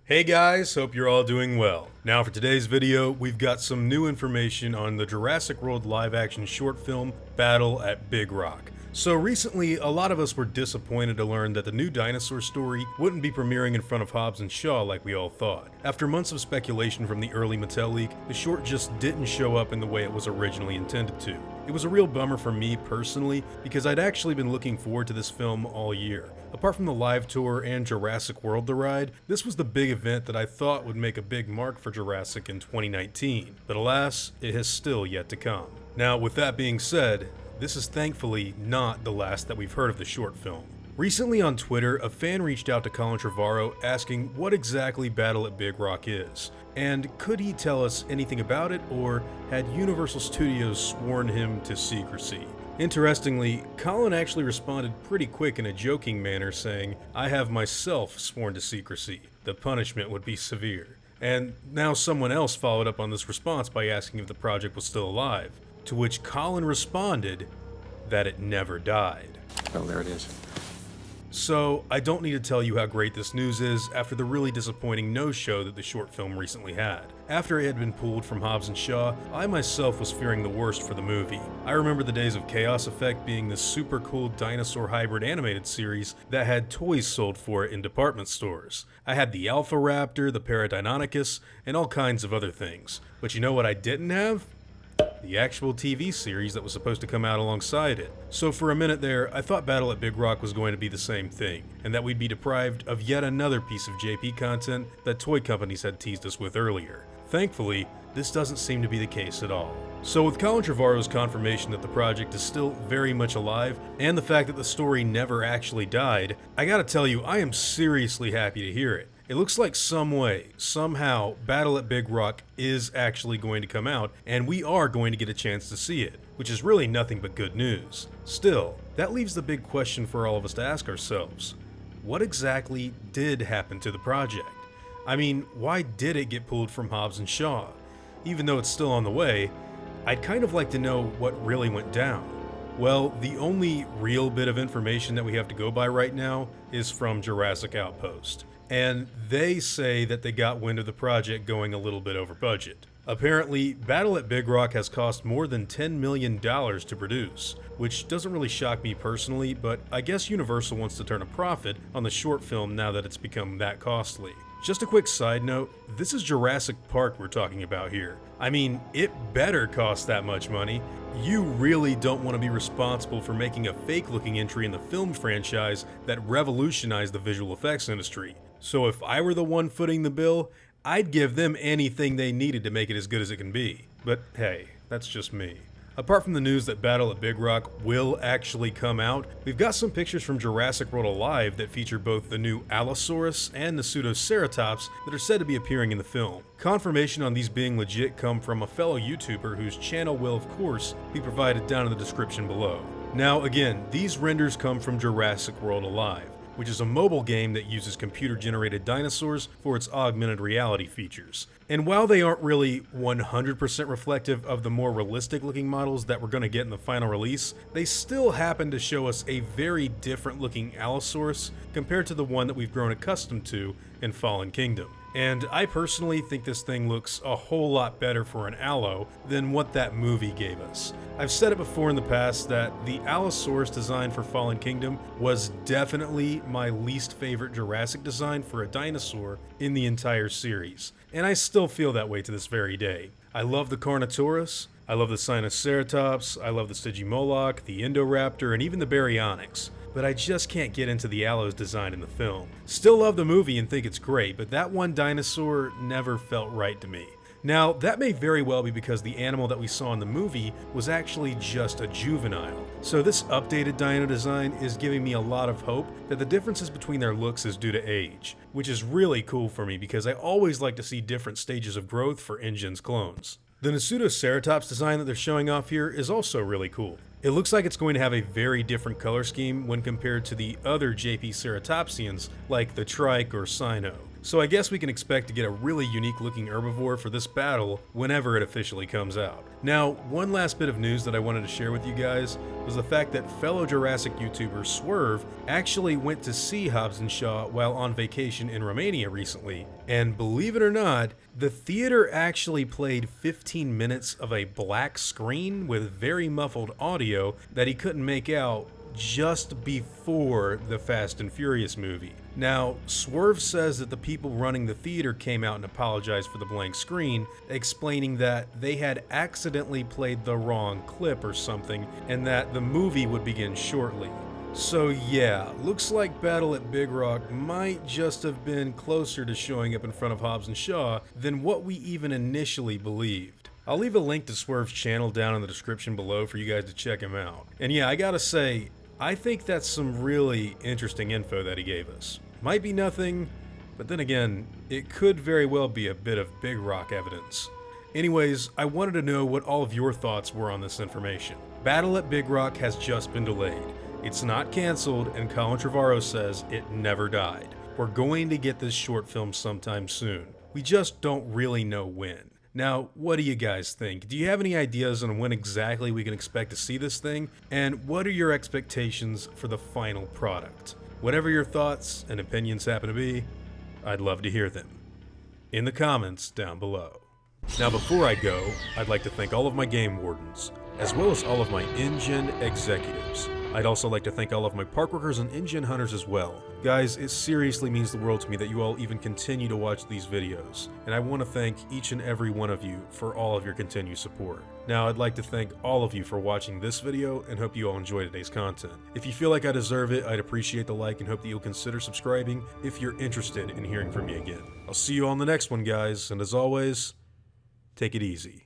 Hey guys, hope you're all doing well. Now for today's video, we've got some new information on the Jurassic World live-action short film, Battle at Big Rock. So recently, a lot of us were disappointed to learn that the new Dinosaur story wouldn't be premiering in front of Hobbs and Shaw like we all thought. After months of speculation from the early Mattel leak, the short just didn't show up in the way it was originally intended to. It was a real bummer for me personally, because I'd actually been looking forward to this film all year. Apart from the live tour and Jurassic World the ride, this was the big event that I thought would make a big mark for Jurassic in 2019, but alas, it has still yet to come. Now with that being said, this is thankfully not the last that we've heard of the short film. Recently on Twitter, a fan reached out to Colin Trevorrow asking what exactly Battle at Big Rock is, and could he tell us anything about it, or had Universal Studios sworn him to secrecy? Interestingly, Colin actually responded pretty quick in a joking manner saying, "I have myself sworn to secrecy. The punishment would be severe." And now someone else followed up on this response by asking if the project was still alive, to which Colin responded that it never died. Oh, there it is. So, I don't need to tell you how great this news is after the really disappointing no-show that the short film recently had. After it had been pulled from Hobbs and Shaw, I myself was fearing the worst for the movie. I remember the days of Chaos Effect being this super cool dinosaur hybrid animated series that had toys sold for it in department stores. I had the Alpha Raptor, the Paradeinonychus, and all kinds of other things. But you know what I didn't have? The actual TV series that was supposed to come out alongside it. So for a minute there, I thought Battle at Big Rock was going to be the same thing, and that we'd be deprived of yet another piece of JP content that toy companies had teased us with earlier. Thankfully, this doesn't seem to be the case at all. So with Colin Trevorrow's confirmation that the project is still very much alive, and the fact that the story never actually died, I gotta tell you, I am seriously happy to hear it. It looks like some way, somehow, Battle at Big Rock is actually going to come out, and we are going to get a chance to see it, which is really nothing but good news. Still, that leaves the big question for all of us to ask ourselves. What exactly did happen to the project? I mean, why did it get pulled from Hobbs and Shaw? Even though it's still on the way, I'd kind of like to know what really went down. Well, the only real bit of information that we have to go by right now is from Jurassic Outpost. And they say that they got wind of the project going a little bit over budget. Apparently, Battle at Big Rock has cost more than $10 million to produce, which doesn't really shock me personally, but I guess Universal wants to turn a profit on the short film now that it's become that costly. Just a quick side note, this is Jurassic Park we're talking about here. I mean, it better cost that much money. You really don't want to be responsible for making a fake-looking entry in the film franchise that revolutionized the visual effects industry. So if I were the one footing the bill, I'd give them anything they needed to make it as good as it can be. But hey, that's just me. Apart from the news that Battle at Big Rock will actually come out, we've got some pictures from Jurassic World Alive that feature both the new Allosaurus and Nasutoceratops that are said to be appearing in the film. Confirmation on these being legit come from a fellow YouTuber whose channel will of course be provided down in the description below. Now again, these renders come from Jurassic World Alive, which is a mobile game that uses computer-generated dinosaurs for its augmented reality features. And while they aren't really 100% reflective of the more realistic-looking models that we're going to get in the final release, they still happen to show us a very different-looking Allosaurus compared to the one that we've grown accustomed to in Fallen Kingdom. And I personally think this thing looks a whole lot better for an Allo than what that movie gave us. I've said it before in the past that the Allosaurus design for Fallen Kingdom was definitely my least favorite Jurassic design for a dinosaur in the entire series. And I still feel that way to this very day. I love the Carnotaurus, I love the Sinoceratops, I love the Stygimoloch, the Indoraptor, and even the Baryonyx. But I just can't get into the Allo's design in the film. Still love the movie and think it's great, but that one dinosaur never felt right to me. Now, that may very well be because the animal that we saw in the movie was actually just a juvenile. So this updated dino design is giving me a lot of hope that the differences between their looks is due to age, which is really cool for me because I always like to see different stages of growth for InGen's clones. The Nasutoceratops design that they're showing off here is also really cool. It looks like it's going to have a very different color scheme when compared to the other JP Ceratopsians like the Trike or Sino. so I guess we can expect to get a really unique looking herbivore for this battle whenever it officially comes out. Now, one last bit of news that I wanted to share with you guys was the fact that fellow Jurassic YouTuber Swerve actually went to see Hobbs and Shaw while on vacation in Romania recently, and believe it or not, the theater actually played 15 minutes of a black screen with very muffled audio that he couldn't make out just before the Fast and Furious movie. Now, Swerve says that the people running the theater came out and apologized for the blank screen, explaining that they had accidentally played the wrong clip or something, and that the movie would begin shortly. So yeah, looks like Battle at Big Rock might just have been closer to showing up in front of Hobbs and Shaw than what we even initially believed. I'll leave a link to Swerve's channel down in the description below for you guys to check him out. And yeah, I gotta say, I think that's some really interesting info that he gave us. Might be nothing, but then again, it could very well be a bit of Big Rock evidence. Anyways, I wanted to know what all of your thoughts were on this information. Battle at Big Rock has just been delayed. It's not canceled, and Colin Trevorrow says it never died. We're going to get this short film sometime soon. We just don't really know when. Now, what do you guys think? Do you have any ideas on when exactly we can expect to see this thing? And what are your expectations for the final product? Whatever your thoughts and opinions happen to be, I'd love to hear them in the comments down below. Now, before I go, I'd like to thank all of my game wardens, as well as all of my InGen executives. I'd also like to thank all of my park workers and InGen hunters as well. Guys, it seriously means the world to me that you all even continue to watch these videos, and I want to thank each and every one of you for all of your continued support. Now, I'd like to thank all of you for watching this video and hope you all enjoy today's content. If you feel like I deserve it, I'd appreciate the like and hope that you'll consider subscribing if you're interested in hearing from me again. I'll see you on the next one, guys, and as always, take it easy.